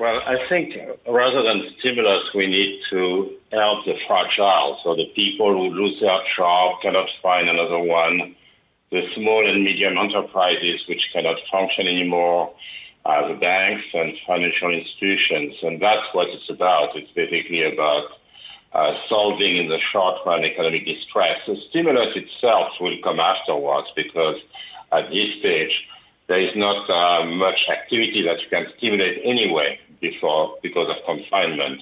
Well, I think rather than stimulus, we need to help the fragile, so the people who lose their job, cannot find another one, the small and medium enterprises which cannot function anymore, the banks and financial institutions. And that's what it's about. It's basically about solving in the short run economic distress. The stimulus itself will come afterwards because at this stage, there is not much activity that you can stimulate anyway because of confinement.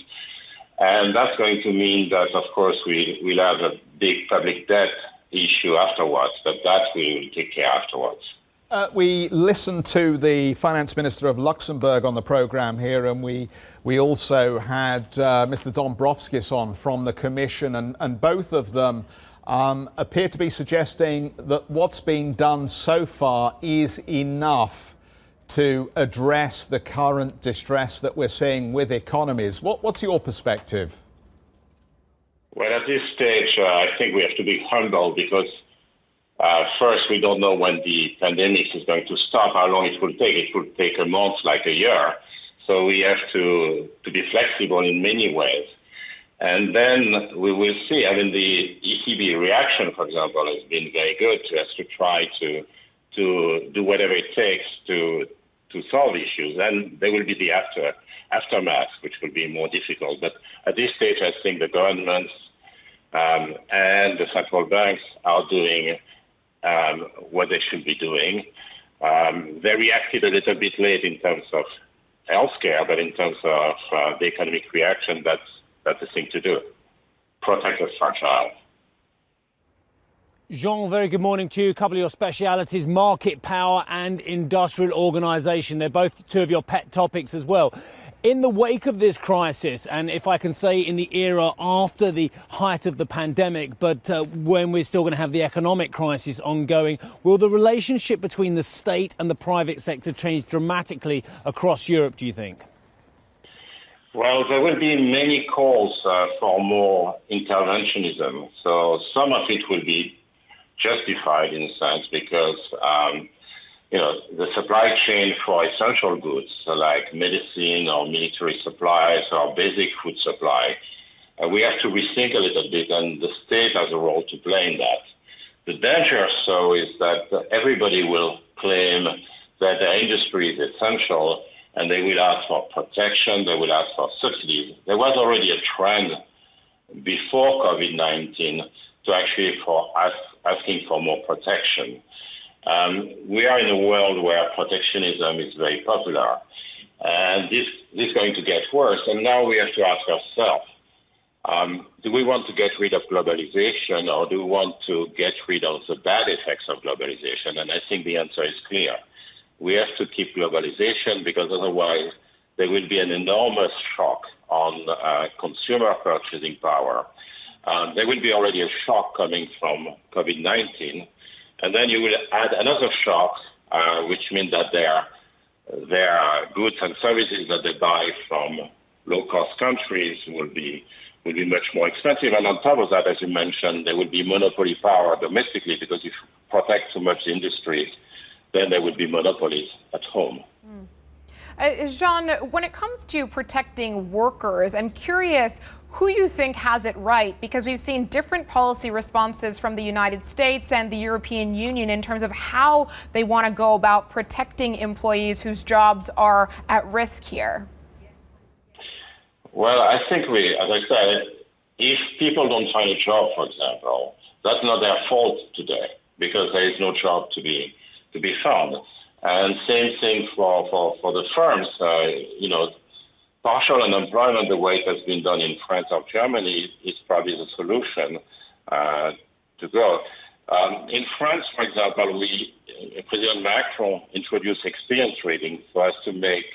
And that's going to mean that, of course, we'll have a big public debt issue afterwards, but that we will take care afterwards. We listened to the finance minister of Luxembourg on the programme here, and we also had Mr. Dombrovskis on from the Commission, and both of them appear to be suggesting that what's been done so far is enough to address the current distress that we're seeing with economies. What's your perspective? Well, at this stage, I think we have to be humble because first, we don't know when the pandemic is going to stop, how long it will take. It will take a month, like a year. So we have to be flexible in many ways. And then we will see. I mean, the ECB reaction, for example, has been very good to try to do whatever it takes to solve issues. And there will be the aftermath, which will be more difficult. But at this stage, I think the governments and the central banks are doing what they should be doing. They reacted a little bit late in terms of healthcare, but in terms of the economic reaction, that's the thing to do. Protect the fragile. Jean, very good morning to you. A couple of your specialities, market power and industrial organisation. They're both two of your pet topics as well. In the wake of this crisis, and if I can say in the era after the height of the pandemic, but when we're still going to have the economic crisis ongoing, will the relationship between the state and the private sector change dramatically across Europe, do you think? Well, there will be many calls for more interventionism. So some of it will be justified in a sense because the supply chain for essential goods like medicine or military supplies or basic food supply, we have to rethink a little bit, and the state has a role to play in that. The danger, so, is that everybody will claim that their industry is essential, and they will ask for protection, they will ask for subsidies. There was already a trend before COVID-19 to actually asking for more protection. We are in a world where protectionism is very popular, and this is going to get worse. And now we have to ask ourselves, do we want to get rid of globalization, or do we want to get rid of the bad effects of globalization? And I think the answer is clear. We have to keep globalization because otherwise there will be an enormous shock on consumer purchasing power. There will be already a shock coming from COVID-19. And then you will add another shock, which means that their goods and services that they buy from low-cost countries will be much more expensive. And on top of that, as you mentioned, there will be monopoly power domestically because if you protect too much the industries, then there will be monopolies at home. Jean, when it comes to protecting workers, I'm curious who you think has it right, because we've seen different policy responses from the United States and the European Union in terms of how they want to go about protecting employees whose jobs are at risk here. Well, I think as I said, if people don't find a job, for example, that's not their fault today because there is no job to be found. And same thing for the firms. Partial unemployment, the way it has been done in France or Germany, is probably the solution to go. In France, for example, President Macron introduced experience rating so as to make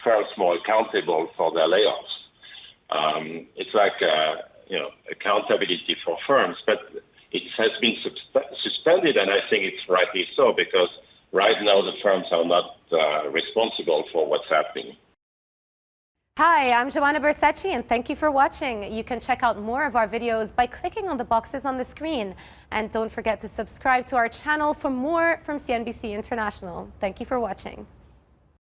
firms more accountable for their layoffs. It's like accountability for firms, but it has been suspended, and I think it's rightly so because right now the firms are not responsible for what's happening. Hi, I'm Joanna Bersecci, and thank you for watching. You can check out more of our videos by clicking on the boxes on the screen. And don't forget to subscribe to our channel for more from CNBC International. Thank you for watching.